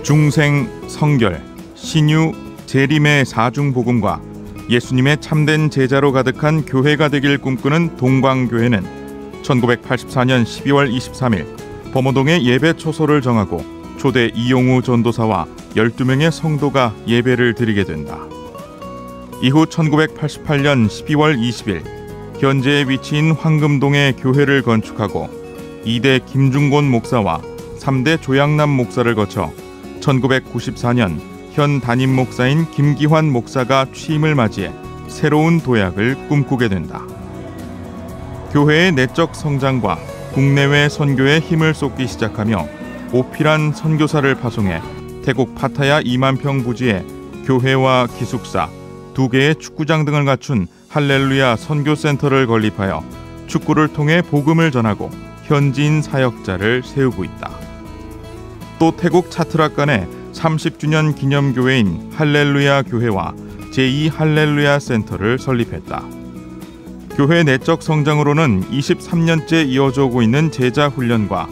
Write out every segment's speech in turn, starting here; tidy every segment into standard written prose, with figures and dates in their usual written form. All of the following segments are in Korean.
중생, 성결, 신유, 재림의 사중복음과 예수님의 참된 제자로 가득한 교회가 되길 꿈꾸는 동방교회는 1984년 12월 23일 범어동에 예배 초소를 정하고 초대 이용우 전도사와 12명의 성도가 예배를 드리게 된다. 이후 1988년 12월 20일 현재의 위치인 황금동에 교회를 건축하고 2대 김중곤 목사와 3대 조양남 목사를 거쳐 1994년 현 담임 목사인 김기환 목사가 취임을 맞이해 새로운 도약을 꿈꾸게 된다. 교회의 내적 성장과 국내외 선교에 힘을 쏟기 시작하며 오필한 선교사를 파송해 태국 파타야 2만 평 부지에 교회와 기숙사, 2개의 축구장 등을 갖춘 할렐루야 선교센터를 건립하여 축구를 통해 복음을 전하고 현지인 사역자를 세우고 있다. 또 태국 차트락간의 30주년 기념교회인 할렐루야 교회와 제2할렐루야 센터를 설립했다. 교회 내적 성장으로는 23년째 이어져 오고 있는 제자 훈련과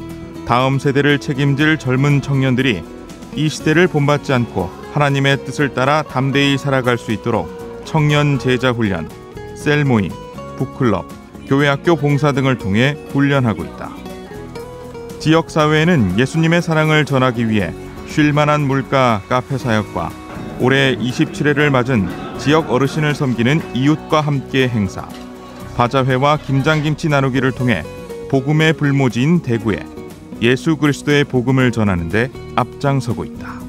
다음 세대를 책임질 젊은 청년들이 이 시대를 본받지 않고 하나님의 뜻을 따라 담대히 살아갈 수 있도록 청년 제자 훈련, 셀 모임, 북클럽, 교회학교 봉사 등을 통해 훈련하고 있다. 지역사회에는 예수님의 사랑을 전하기 위해 쉴만한 물가 카페 사역과 올해 27회를 맞은 지역 어르신을 섬기는 이웃과 함께 행사, 바자회와 김장김치 나누기를 통해 복음의 불모지인 대구에 예수 그리스도의 복음을 전하는 데 앞장서고 있다.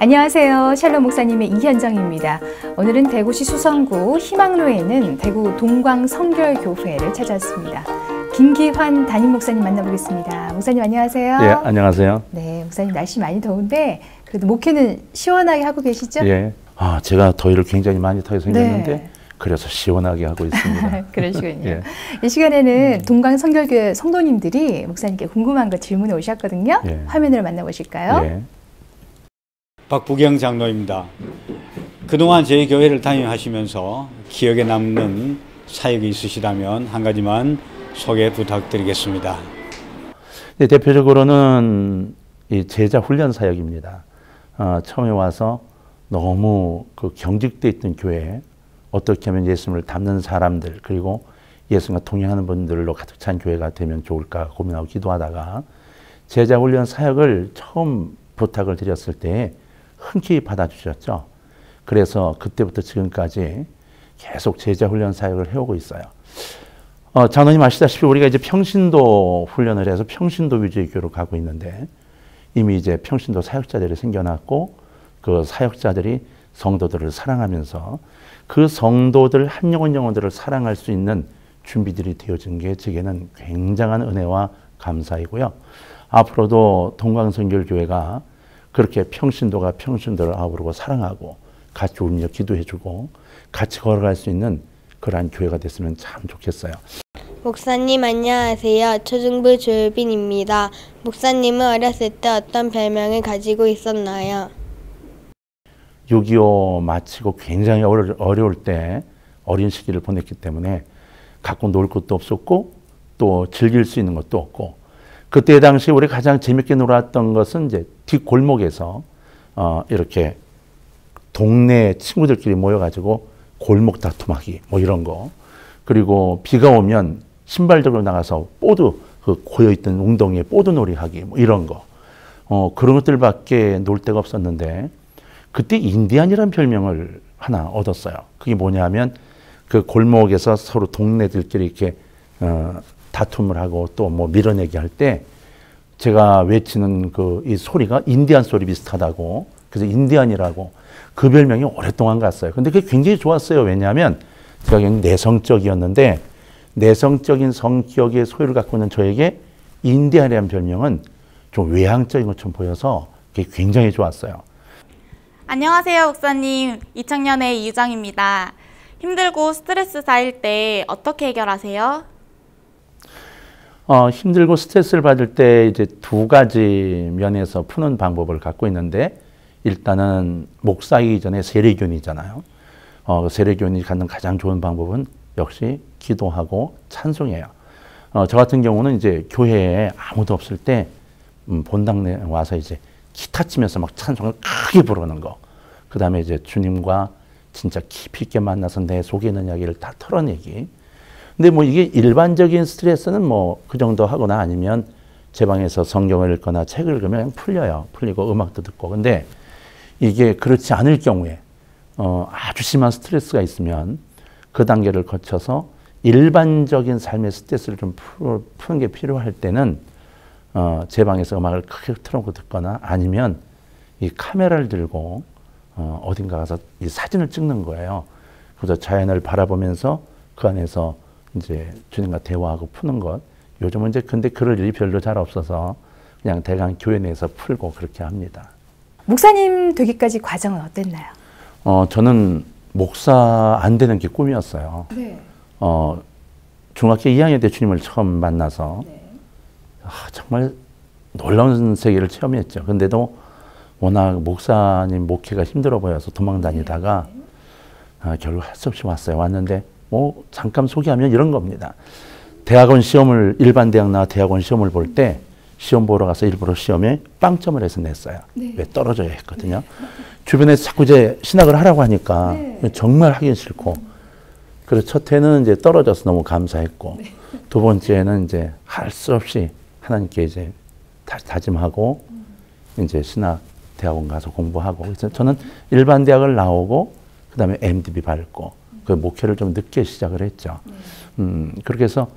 안녕하세요. 샬롬 목사님의 이현정입니다. 오늘은 대구시 수성구 희망로에 있는 대구 동광성결교회를 찾았습니다. 김기환 담임 목사님 만나보겠습니다. 목사님 안녕하세요. 예, 안녕하세요. 네, 목사님 날씨 많이 더운데 그래도 목회는 시원하게 하고 계시죠? 예. 제가 더위를 굉장히 많이 타게 생겼는데 네. 그래서 시원하게 하고 있습니다. 그러시군요. 예. 이 시간에는 동광성결교회 성도님들이 목사님께 궁금한 거 질문해 오셨거든요. 예. 화면으로 만나보실까요? 예. 박부경 장로입니다. 그동안 저희 교회를 담임하시면서 기억에 남는 사역이 있으시다면 한 가지만 소개 부탁드리겠습니다. 네, 대표적으로는 이 제자 훈련 사역입니다. 처음에 와서 너무 그 경직돼 있던 교회에 어떻게 하면 예수님을 닮는 사람들 그리고 예수님과 동행하는 분들로 가득 찬 교회가 되면 좋을까 고민하고 기도하다가 제자 훈련 사역을 처음 부탁을 드렸을 때 흔쾌히 받아주셨죠. 그래서 그때부터 지금까지 계속 제자 훈련 사역을 해오고 있어요. 장로님 아시다시피 우리가 이제 평신도 훈련을 해서 평신도 위주의 교회로 가고 있는데 이미 이제 평신도 사역자들이 생겨났고 그 사역자들이 성도들을 사랑하면서 그 성도들 한 영혼들을 사랑할 수 있는 준비들이 되어진 게 제게는 굉장한 은혜와 감사이고요. 앞으로도 동광성결교회가 그렇게 평신도가 평신도를 아우르고 사랑하고 같이 울며 기도해주고 같이 걸어갈 수 있는 그러한 교회가 됐으면 참 좋겠어요. 목사님 안녕하세요. 초중부 조효빈입니다. 목사님은 어렸을 때 어떤 별명을 가지고 있었나요? 6.25 마치고 굉장히 어려울 때 어린 시기를 보냈기 때문에 갖고 놀 것도 없었고 또 즐길 수 있는 것도 없고 그때 당시 우리 가장 재밌게 놀았던 것은 이제 뒷골목에서 이렇게 동네 친구들끼리 모여가지고 골목 다툼하기 뭐 이런 거 그리고 비가 오면 신발 들고 나가서 보드 그 고여있던 웅덩이에 보드놀이 하기 뭐 이런 거 그런 것들밖에 놀 데가 없었는데 그때 인디안이라는 별명을 하나 얻었어요. 그게 뭐냐면 그 골목에서 서로 동네들끼리 이렇게 다툼을 하고 또 뭐 밀어내기 할 때 제가 외치는 그 이 소리가 인디안 소리 비슷하다고 그래서 인디안이라고 그 별명이 오랫동안 갔어요. 근데 그게 굉장히 좋았어요. 왜냐하면 제가 굉장히 내성적이었는데 내성적인 성격의 소유를 갖고 있는 저에게 인디안이라는 별명은 좀 외향적인 것처럼 보여서 그게 굉장히 좋았어요. 안녕하세요, 목사님. 2000년의 이유정입니다. 힘들고 스트레스 쌓일 때 어떻게 해결하세요? 힘들고 스트레스를 받을 때 이제 두 가지 면에서 푸는 방법을 갖고 있는데, 일단은 목사이기 전에 세례교인이잖아요. 세례교인이 갖는 가장 좋은 방법은 역시 기도하고 찬송이에요. 저 같은 경우는 이제 교회에 아무도 없을 때 본당에 와서 이제 기타 치면서 막 찬송을 크게 부르는 거. 그 다음에 이제 주님과 진짜 깊이 있게 만나서 내 속에 있는 이야기를 다 털어내기. 근데 뭐 이게 일반적인 스트레스는 뭐 그 정도 하거나 아니면 제 방에서 성경을 읽거나 책을 읽으면 그냥 풀려요. 풀리고 음악도 듣고. 근데 이게 그렇지 않을 경우에 아주 심한 스트레스가 있으면 그 단계를 거쳐서 일반적인 삶의 스트레스를 좀 푸는 게 필요할 때는 제 방에서 음악을 크게 틀어놓고 듣거나 아니면 이 카메라를 들고 어딘가 가서 이 사진을 찍는 거예요. 그래서 자연을 바라보면서 그 안에서 이제 주님과 대화하고 푸는 것. 요즘은 이제 근데 그럴 일이 별로 잘 없어서 그냥 대강 교회 내에서 풀고 그렇게 합니다. 목사님 되기까지 과정은 어땠나요? 저는 목사 안 되는 게 꿈이었어요. 네. 중학교 2학년 때 주님을 처음 만나서 정말 놀라운 세계를 체험했죠. 근데도 워낙 목사님 목회가 힘들어 보여서 도망 다니다가 결국 할 수 없이 왔어요. 왔는데 뭐 잠깐 소개하면 이런 겁니다. 대학원 시험을 일반 대학 나와 대학원 시험을 볼 때 시험 보러 가서 일부러 시험에 빵점을 해서 냈어요. 네. 왜 떨어져야 했거든요. 주변에서 자꾸 이제 신학을 하라고 하니까 정말 하기 싫고, 그래서 첫 해는 이제 떨어져서 너무 감사했고, 두 번째는 이제 할 수 없이 하나님께 이제 다짐하고 이제 신학 대학원 가서 공부하고, 그래서 저는 일반 대학을 나오고 그다음에 MDB 밟고 그 목회를 좀 늦게 시작을 했죠. 그렇게 해서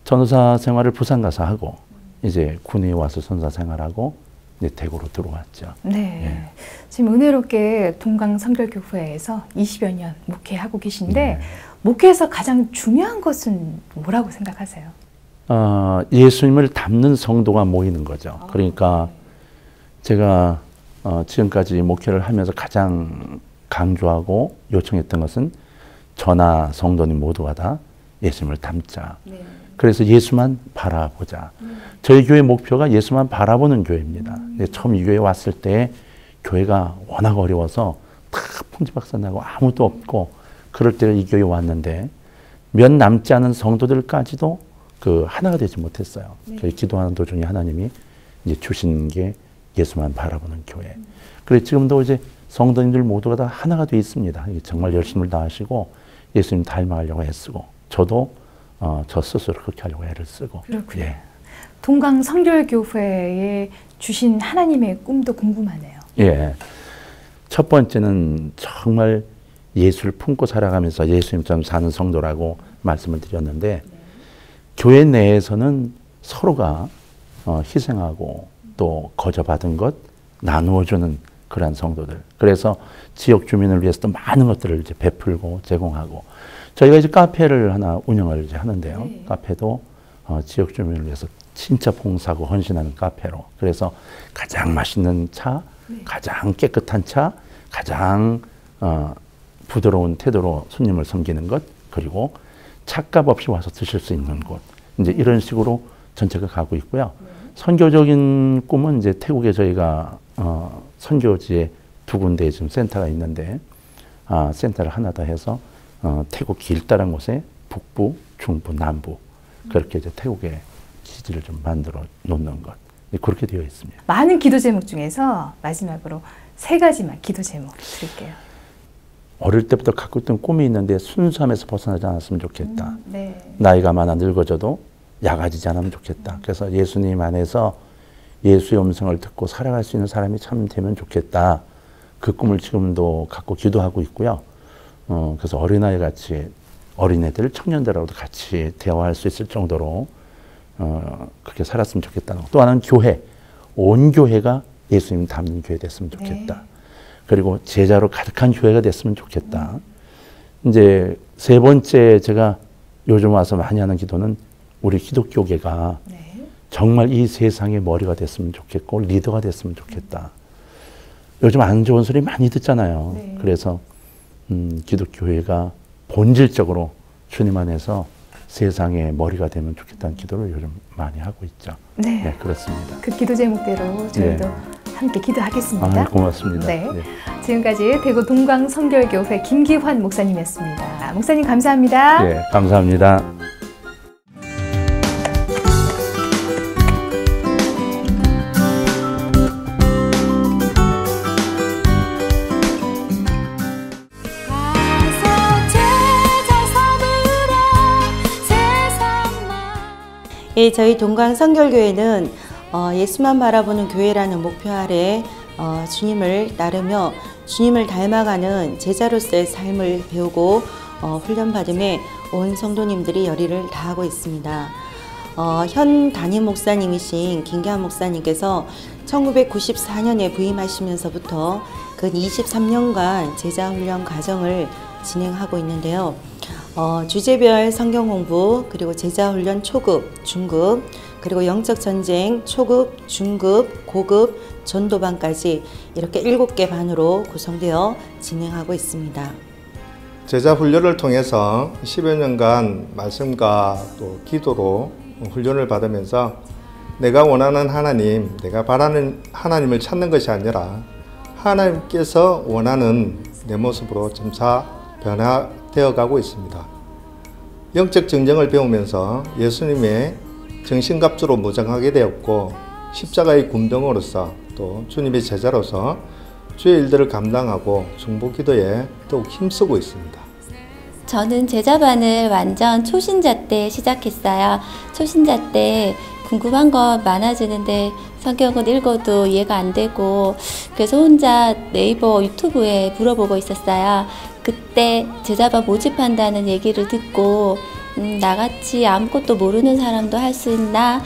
전도사 생활을 부산 가서 하고 이제 군에 와서 선사 생활하고 이제 대구로 들어왔죠. 네. 예. 지금 은혜롭게 동강성결교회에서 20여 년 목회하고 계신데 목회에서 가장 중요한 것은 뭐라고 생각하세요? 예수님을 닮는 성도가 모이는 거죠. 그러니까 제가 지금까지 목회를 하면서 가장 강조하고 요청했던 것은 저나 성도님 모두가 다 예수님을 닮자. 네. 그래서 예수만 바라보자. 저희 교회 목표가 예수만 바라보는 교회입니다. 근데 처음 이 교회에 왔을 때 교회가 워낙 어려워서 다 풍지박산 나고 아무도 없고 그럴 때 이 교회에 왔는데 몇 남지 않은 성도들까지도 그 하나가 되지 못했어요. 저희 기도하는 도중에 하나님이 이제 주신 게 예수만 바라보는 교회. 그래서 지금도 이제 성도님들 모두가 다 하나가 되어 있습니다. 정말 열심을 다하시고 예수님 닮아가려고 애쓰고 저도 저 스스로 그렇게 하려고 애를 쓰고. 그렇군요. 예. 동강성결교회에 주신 하나님의 꿈도 궁금하네요. 예. 첫 번째는 정말 예수를 품고 살아가면서 예수님처럼 사는 성도라고 말씀을 드렸는데 교회 내에서는 서로가 희생하고 또 거저받은 것 나누어주는 그러한 성도들. 그래서 지역 주민을 위해서도 많은 것들을 이제 베풀고 제공하고 저희가 이제 카페를 하나 운영을 이제 하는데요. 카페도 지역 주민을 위해서 진짜 봉사하고 헌신하는 카페로. 그래서 가장 맛있는 차, 가장 깨끗한 차, 가장 부드러운 태도로 손님을 섬기는 것, 그리고 차값 없이 와서 드실 수 있는 곳. 이제 이런 식으로 전체가 가고 있고요. 선교적인 꿈은 이제 태국에 저희가 선교지에 두 군데 지금 센터가 있는데 센터를 하나 더 해서 태국 길다란 곳에 북부, 중부, 남부 그렇게 이제 태국에 기지를 좀 만들어 놓는 것 그렇게 되어 있습니다. 많은 기도 제목 중에서 마지막으로 3가지만 기도 제목 드릴게요. 어릴 때부터 갖고 있던 꿈이 있는데 순수함에서 벗어나지 않았으면 좋겠다. 네. 나이가 많아 늙어져도 야가지지 않으면 좋겠다. 그래서 예수님 안에서 예수의 음성을 듣고 살아갈 수 있는 사람이 참 되면 좋겠다. 그 꿈을 지금도 갖고 기도하고 있고요. 그래서 어린아이 같이 어린애들, 청년들하고도 같이 대화할 수 있을 정도로 그렇게 살았으면 좋겠다는 거. 또 하나는 교회, 온 교회가 예수님 닮는 교회 됐으면 좋겠다. 네. 그리고 제자로 가득한 교회가 됐으면 좋겠다. 이제 3번째 제가 요즘 와서 많이 하는 기도는 우리 기독교계가 정말 이 세상의 머리가 됐으면 좋겠고 리더가 됐으면 좋겠다. 요즘 안 좋은 소리 많이 듣잖아요. 그래서 기독교회가 본질적으로 주님 안에서 세상의 머리가 되면 좋겠다는 기도를 요즘 많이 하고 있죠. 네. 네, 그렇습니다. 그 기도 제목대로 저희도 함께 기도하겠습니다. 아, 고맙습니다. 네. 지금까지 대구 동광성결교회 김기환 목사님이었습니다. 목사님 감사합니다. 네, 감사합니다. 예, 저희 동광성결교회는 예수만 바라보는 교회라는 목표 아래 주님을 따르며 주님을 닮아가는 제자로서의 삶을 배우고 훈련받음에 온 성도님들이 열의를 다하고 있습니다. 현 담임 목사님이신 김기환 목사님께서 1994년에 부임하시면서부터 근 23년간 제자훈련 과정을 진행하고 있는데요. 주제별 성경 공부, 그리고 제자훈련 초급, 중급, 그리고 영적전쟁 초급, 중급, 고급, 전도반까지 이렇게 7개 반으로 구성되어 진행하고 있습니다. 제자훈련을 통해서 10여 년간 말씀과 또 기도로 훈련을 받으면서 내가 원하는 하나님, 내가 바라는 하나님을 찾는 것이 아니라 하나님께서 원하는 내 모습으로 점차 변화되어 가고 있습니다. 영적 정정을 배우면서 예수님의 정신갑주로 무장하게 되었고 십자가의 군병으로서 또 주님의 제자로서 주의 일들을 감당하고 중보기도에 더욱 힘쓰고 있습니다. 저는 제자반을 완전 초신자 때 시작했어요. 초신자 때 궁금한 거 많아지는데 성경은 읽어도 이해가 안 되고 그래서 혼자 네이버 유튜브에 물어보고 있었어요. 그때 제자반 모집한다는 얘기를 듣고 나같이 아무것도 모르는 사람도 할 수 있나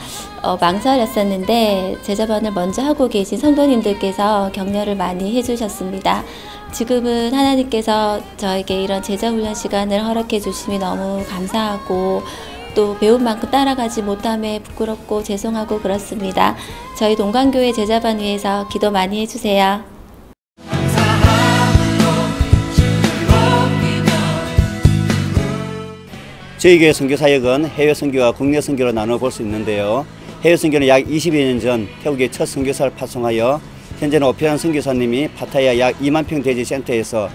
망설였었는데 제자반을 먼저 하고 계신 성도님들께서 격려를 많이 해주셨습니다. 지금은 하나님께서 저에게 이런 제자훈련 시간을 허락해 주심이 너무 감사하고 또 배운 만큼 따라가지 못함에 부끄럽고 죄송하고 그렇습니다. 저희 동광교회 제자반 위해서 기도 많이 해주세요. 저희 교회 선교사역은 해외 선교와 국내 선교로 나눠 볼 수 있는데요. 해외 선교는 약 20여 년 전 태국에 첫 선교사를 파송하여 현재는 오피안 선교사님이 파타야 약 2만 평 대지 센터에서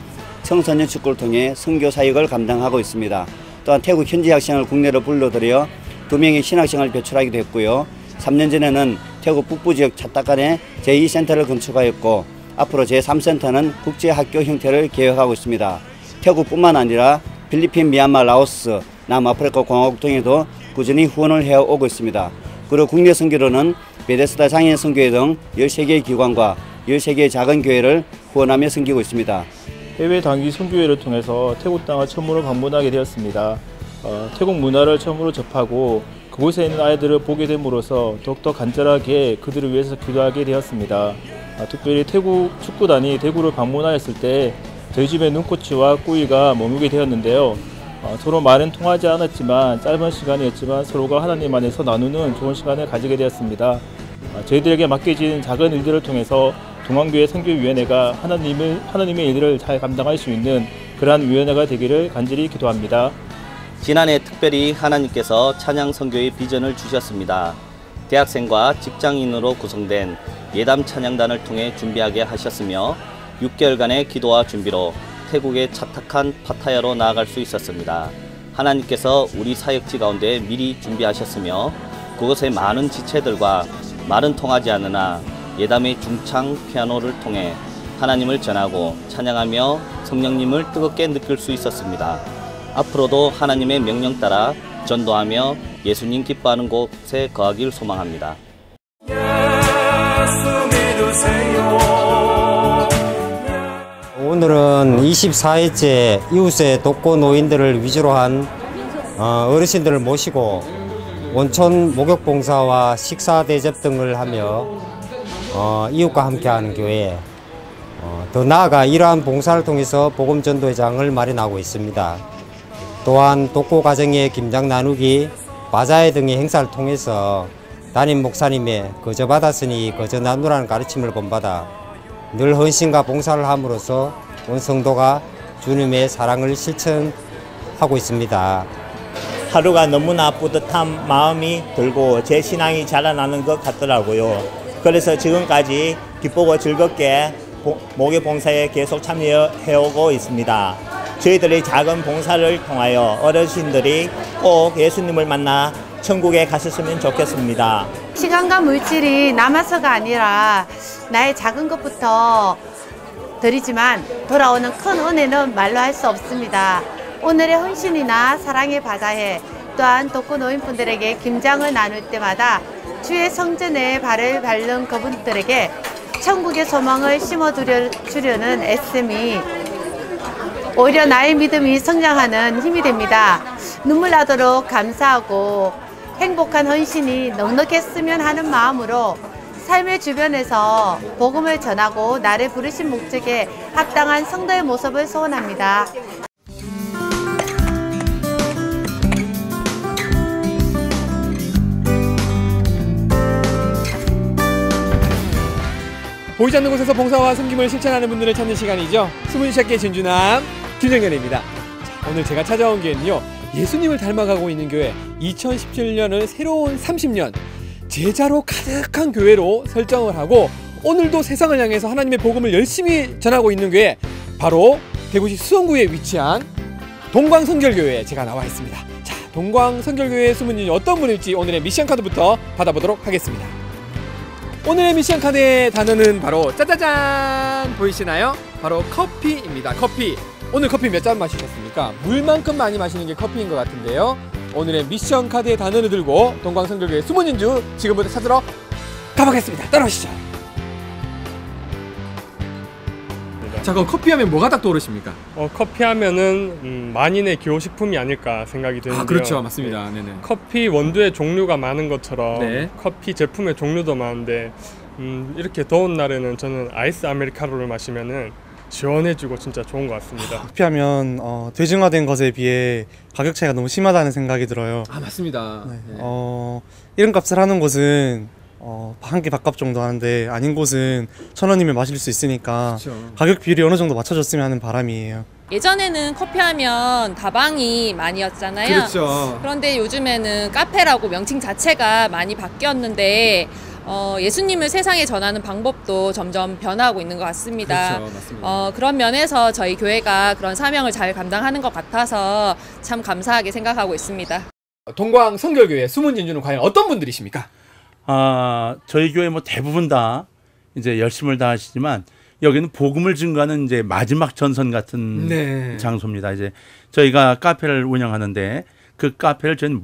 청소년 축구를 통해 선교 사역을 감당하고 있습니다. 또한 태국 현지 학생을 국내로 불러들여 2명의 신학생을 배출하기도 했고요. 3년 전에는 태국 북부 지역 차타칸에 제2센터를 건축하였고 앞으로 제3센터는 국제학교 형태를 계획하고 있습니다. 태국뿐만 아니라 필리핀, 미얀마, 라오스, 남아프리카 공화국 등에도 꾸준히 후원을 해오고 있습니다. 그리고 국내 선교로는 베데스다 장애인 선교회 등 13개의 기관과 13개의 작은 교회를 후원하며 섬기고 있습니다. 해외 단기 선교회를 통해서 태국 땅을 처음으로 방문하게 되었습니다. 태국 문화를 처음으로 접하고 그곳에 있는 아이들을 보게 됨으로써 더욱더 간절하게 그들을 위해서 기도하게 되었습니다. 특별히 태국 축구단이 대구를 방문하였을 때 저희 집에 눈꽃이와 꾸이가 머무게 되었는데요. 서로 말은 통하지 않았지만 짧은 시간이었지만 서로가 하나님 안에서 나누는 좋은 시간을 가지게 되었습니다. 저희들에게 맡겨진 작은 일들을 통해서 동광교회 선교위원회가 하나님의 일들을 잘 감당할 수 있는 그러한 위원회가 되기를 간절히 기도합니다. 지난해 특별히 하나님께서 찬양 선교의 비전을 주셨습니다. 대학생과 직장인으로 구성된 예담 찬양단을 통해 준비하게 하셨으며 6개월간의 기도와 준비로 태국의 차탁한 파타야로 나아갈 수 있었습니다. 하나님께서 우리 사역지 가운데 미리 준비하셨으며 그곳의 많은 지체들과 말은 통하지 않으나 예담의 중창 피아노를 통해 하나님을 전하고 찬양하며 성령님을 뜨겁게 느낄 수 있었습니다. 앞으로도 하나님의 명령 따라 전도하며 예수님 기뻐하는 곳에 거하길 소망합니다. 예수 믿으세요. 오늘은 24회째 이웃의 독거 노인들을 위주로 한 어르신들을 모시고 온천 목욕 봉사와 식사 대접 등을 하며 이웃과 함께하는 교회, 더 나아가 이러한 봉사를 통해서 복음 전도의 장을 마련하고 있습니다. 또한 독고 가정의 김장 나누기, 바자회 등의 행사를 통해서 담임 목사님의 거저 받았으니 거저 나누라는 가르침을 본받아 늘 헌신과 봉사를 함으로써 온 성도가 주님의 사랑을 실천하고 있습니다. 하루가 너무나 뿌듯한 마음이 들고 제 신앙이 자라나는 것 같더라고요. 그래서 지금까지 기쁘고 즐겁게 목요 봉사에 계속 참여해오고 있습니다. 저희들의 작은 봉사를 통하여 어르신들이 꼭 예수님을 만나 천국에 가셨으면 좋겠습니다. 시간과 물질이 남아서가 아니라 나의 작은 것부터 드리지만 돌아오는 큰 은혜는 말로 할 수 없습니다. 오늘의 헌신이나 사랑의 바다에 또한 독거 노인분들에게 김장을 나눌 때마다 주의 성전에 발을 밟는 그분들에게 천국의 소망을 심어주려는 애씀이 오히려 나의 믿음이 성장하는 힘이 됩니다. 눈물 나도록 감사하고 행복한 헌신이 넉넉했으면 하는 마음으로 삶의 주변에서 복음을 전하고 나를 부르신 목적에 합당한 성도의 모습을 소원합니다. 보이지 않는 곳에서 봉사와 섬김을 실천하는 분들을 찾는 시간이죠. 수문시학계 진주남 김정현입니다. 오늘 제가 찾아온 교회는요, 예수님을 닮아가고 있는 교회, 2017년을 새로운 30년 제자로 가득한 교회로 설정을 하고 오늘도 세상을 향해서 하나님의 복음을 열심히 전하고 있는 교회, 바로 대구시 수성구에 위치한 동광성결교회에 제가 나와 있습니다. 자, 동광성결교회의 수문인이 어떤 분일지 오늘의 미션 카드부터 받아보도록 하겠습니다. 오늘의 미션 카드의 단어는 바로 짜자잔, 보이시나요? 바로 커피입니다. 커피. 오늘 커피 몇 잔 마시셨습니까? 물만큼 많이 마시는 게 커피인 것 같은데요. 오늘의 미션 카드의 단어를 들고 동광성결교회 수문인주 지금부터 찾으러 가보겠습니다. 따라오시죠. 자, 그럼 커피하면 뭐가 딱 떠오르십니까? 커피하면은 만인의 기호식품이 아닐까 생각이 드는데요. 아, 그렇죠. 맞습니다. 네. 네네. 커피 원두의 종류가 많은 것처럼 네. 커피 제품의 종류도 많은데 이렇게 더운 날에는 저는 아이스 아메리카노를 마시면은 시원해지고 진짜 좋은 것 같습니다. 커피하면 대중화된 것에 비해 가격 차이가 너무 심하다는 생각이 들어요. 아, 맞습니다. 네. 네. 이런 값을 하는 곳은 한 개 밥값 정도 하는데 아닌 곳은 1,000원이면 마실 수 있으니까 그렇죠. 가격 비율이 어느 정도 맞춰줬으면 하는 바람이에요. 예전에는 커피하면 다방이 많이었잖아요. 그렇죠. 그런데 요즘에는 카페라고 명칭 자체가 많이 바뀌었는데 예수님을 세상에 전하는 방법도 점점 변화하고 있는 것 같습니다. 그렇죠, 맞습니다. 그런 면에서 저희 교회가 그런 사명을 잘 감당하는 것 같아서 참 감사하게 생각하고 있습니다. 동광성결교회 수문진주는 과연 어떤 분들이십니까? 저희 교회 뭐 대부분 다 이제 열심을 다하시지만 여기는 복음을 증거하는 이제 마지막 전선 같은 네. 장소입니다. 이제 저희가 카페를 운영하는데 그 카페를 저희는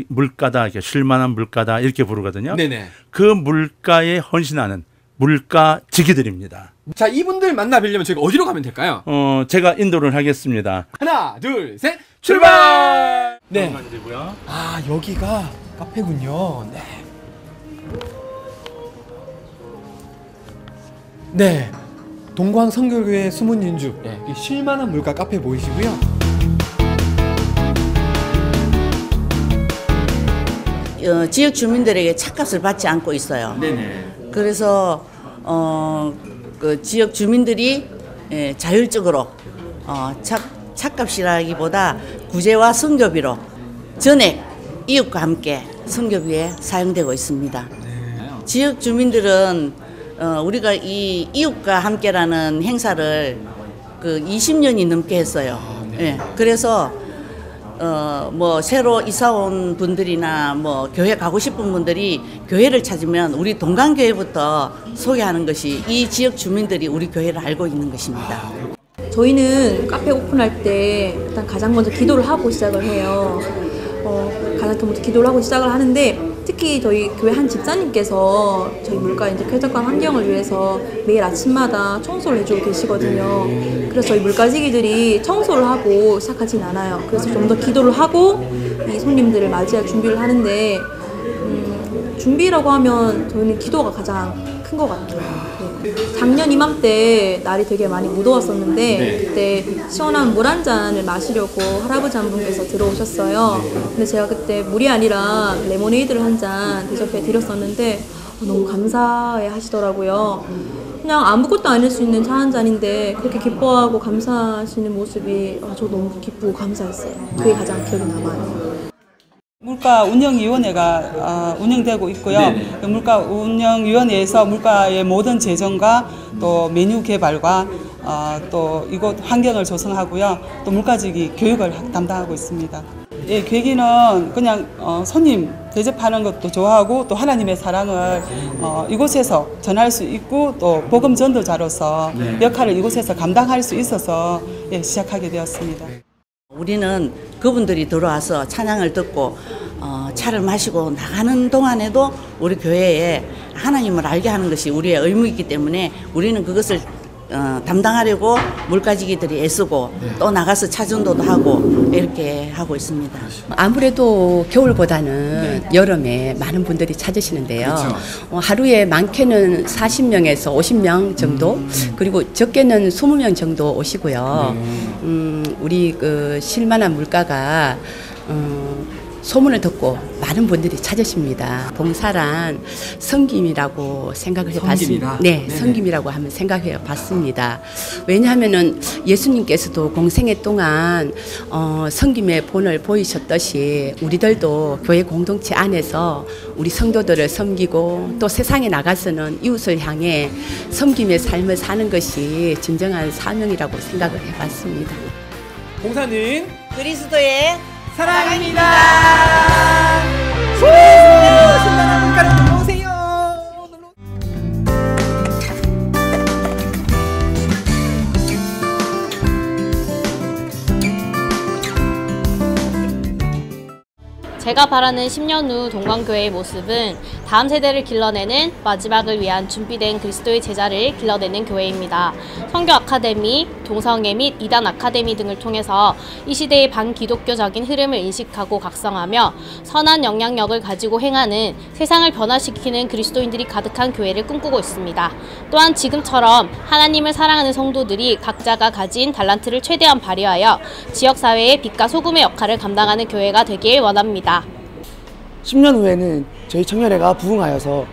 물가다, 쉴만한 물가다 이렇게 부르거든요. 네네. 그 물가에 헌신하는 물가지기들입니다. 자, 이분들 만나뵈려면 저희가 어디로 가면 될까요? 제가 인도를 하겠습니다. 하나, 둘, 셋, 출발! 네. 아, 여기가 카페군요. 네. 네. 동광성결교회 수문인주. 네. 이 쉴만한 물가 카페 보이시고요. 지역 주민들에게 차값을 받지 않고 있어요. 네네. 그래서 그 지역 주민들이 자율적으로 차값이라기보다 구제와 선교비로 전액 이웃과 함께 선교비에 사용되고 있습니다. 네. 지역 주민들은 우리가 이 이웃과 함께라는 행사를 그 20년이 넘게 했어요. 네. 그래서 뭐 새로 이사 온 분들이나 뭐 교회 가고 싶은 분들이 교회를 찾으면 우리 동광교회부터 소개하는 것이 이 지역 주민들이 우리 교회를 알고 있는 것입니다. 저희는 카페 오픈할 때 일단 가장 먼저 기도를 하고 시작을 해요. 가장 먼저 기도를 하고 시작을 하는데 특히 저희 교회 한 집사님께서 저희 물가 이제 쾌적한 환경을 위해서 매일 아침마다 청소를 해주고 계시거든요. 그래서 저희 물가지기들이 청소를 하고 시작하진 않아요. 그래서 좀 더 기도를 하고 이 손님들을 맞이할 준비를 하는데 준비라고 하면 저희는 기도가 가장 큰 것 같아요. 네. 작년 이맘때 날이 되게 많이 무더웠었는데 그때 시원한 물 한 잔을 마시려고 할아버지 한 분께서 들어오셨어요. 근데 제가 그때 물이 아니라 레모네이드를 한 잔 대접해 드렸었는데 너무 감사해 하시더라고요. 그냥 아무것도 아닐 수 있는 차 한 잔인데 그렇게 기뻐하고 감사하시는 모습이 저 너무 기쁘고 감사했어요. 그게 가장 기억에 남아요. 물가운영위원회가 운영되고 있고요. 그 물가운영위원회에서 물가의 모든 재정과 또 메뉴 개발과 또 이곳 환경을 조성하고요. 또 물가지기 교육을 담당하고 있습니다. 예, 계기는 그냥 손님 대접하는 것도 좋아하고 또 하나님의 사랑을 이곳에서 전할 수 있고 또 복음 전도자로서 역할을 이곳에서 감당할 수 있어서 시작하게 되었습니다. 우리는 그분들이 들어와서 찬양을 듣고 차를 마시고 나가는 동안에도 우리 교회에 하나님을 알게 하는 것이 우리의 의무이기 때문에 우리는 그것을 담당하려고 물가지기들이 애쓰고 또 나가서 차전도도 하고 이렇게 하고 있습니다. 아무래도 겨울보다는 여름에 많은 분들이 찾으시는데요. 그렇죠. 하루에 많게는 40명에서 50명 정도, 그리고 적게는 20명 정도 오시고요. 우리 그 실만한 물가가 소문을 듣고 많은 분들이 찾으십니다. 봉사란 섬김이라고 생각을 해봤습니다. 네, 섬김이라고 하면 생각해 봤습니다. 왜냐하면은 예수님께서도 공생애 동안 섬김의 본을 보이셨듯이 우리들도 교회 공동체 안에서 우리 성도들을 섬기고 또 세상에 나가서는 이웃을 향해 섬김의 삶을 사는 것이 진정한 사명이라고 생각을 해봤습니다. 봉사는 그리스도의 사랑입니다. 신나는 물가를 놀러 오세요. 제가 바라는 10년 후 동광교회의 모습은 다음 세대를 길러내는 마지막을 위한 준비된 그리스도의 제자를 길러내는 교회입니다. 선교 아카데미, 동성애 및 이단 아카데미 등을 통해서 이 시대의 반기독교적인 흐름을 인식하고 각성하며 선한 영향력을 가지고 행하는 세상을 변화시키는 그리스도인들이 가득한 교회를 꿈꾸고 있습니다. 또한 지금처럼 하나님을 사랑하는 성도들이 각자가 가진 달란트를 최대한 발휘하여 지역사회의 빛과 소금의 역할을 감당하는 교회가 되길 원합니다. 10년 후에는 저희 청년회가 부흥하여서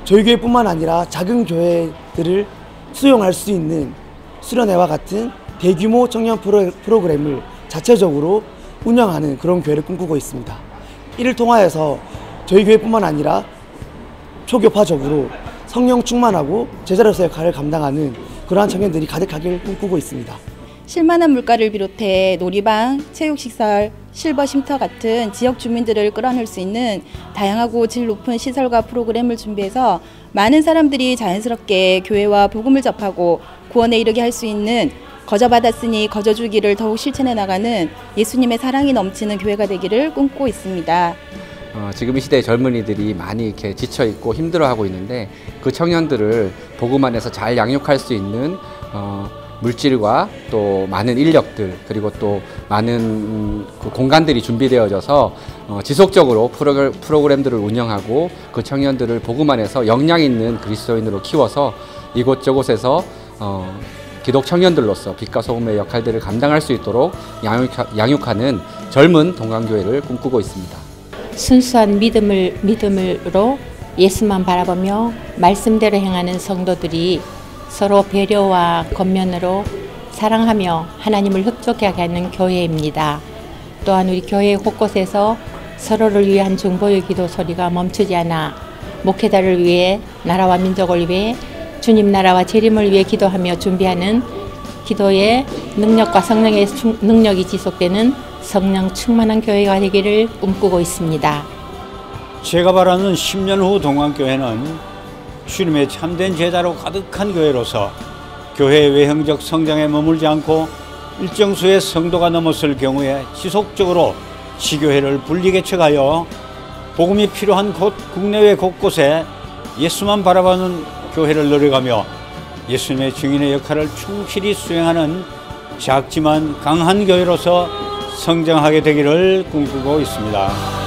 저희 교회뿐만 아니라 작은 교회들을 수용할 수 있는 수련회와 같은 대규모 청년 프로그램을 자체적으로 운영하는 그런 교회를 꿈꾸고 있습니다. 이를 통하여서 저희 교회뿐만 아니라 초교파적으로 성령 충만하고 제자로서의 역할을 감당하는 그러한 청년들이 가득하길 꿈꾸고 있습니다. 실만한 물가를 비롯해 놀이방, 체육시설, 실버쉼터 같은 지역 주민들을 끌어낼 수 있는 다양하고 질 높은 시설과 프로그램을 준비해서 많은 사람들이 자연스럽게 교회와 복음을 접하고 구원에 이르게 할 수 있는 거저받았으니 거저주기를 더욱 실천해 나가는 예수님의 사랑이 넘치는 교회가 되기를 꿈꾸고 있습니다. 지금 이 시대의 젊은이들이 많이 이렇게 지쳐있고 힘들어하고 있는데 그 청년들을 복음 안에서 잘 양육할 수 있는 물질과 또 많은 인력들 그리고 또 많은 그 공간들이 준비되어져서 지속적으로 프로그램들을 운영하고 그 청년들을 복음 안에서 역량 있는 그리스도인으로 키워서 이곳저곳에서 기독 청년들로서 빛과 소금의 역할들을 감당할 수 있도록 양육하는 젊은 동광교회를 꿈꾸고 있습니다. 순수한 믿음으로 예수만 바라보며 말씀대로 행하는 성도들이 서로 배려와 겉면으로 사랑하며 하나님을 흡족하게 하는 교회입니다. 또한 우리 교회 곳곳에서 서로를 위한 중보의 기도 소리가 멈추지 않아 목회자를 위해 나라와 민족을 위해 주님 나라와 재림을 위해 기도하며 준비하는 기도의 능력과 성령의 능력이 지속되는 성령 충만한 교회가 되기를 꿈꾸고 있습니다. 제가 바라는 10년 후 동광교회는 주님의 참된 제자로 가득한 교회로서 교회의 외형적 성장에 머물지 않고 일정 수의 성도가 넘었을 경우에 지속적으로 지교회를 분리개척하여 복음이 필요한 곳 국내외 곳곳에 예수만 바라보는 교회를 노려가며 예수님의 증인의 역할을 충실히 수행하는 작지만 강한 교회로서 성장하게 되기를 꿈꾸고 있습니다.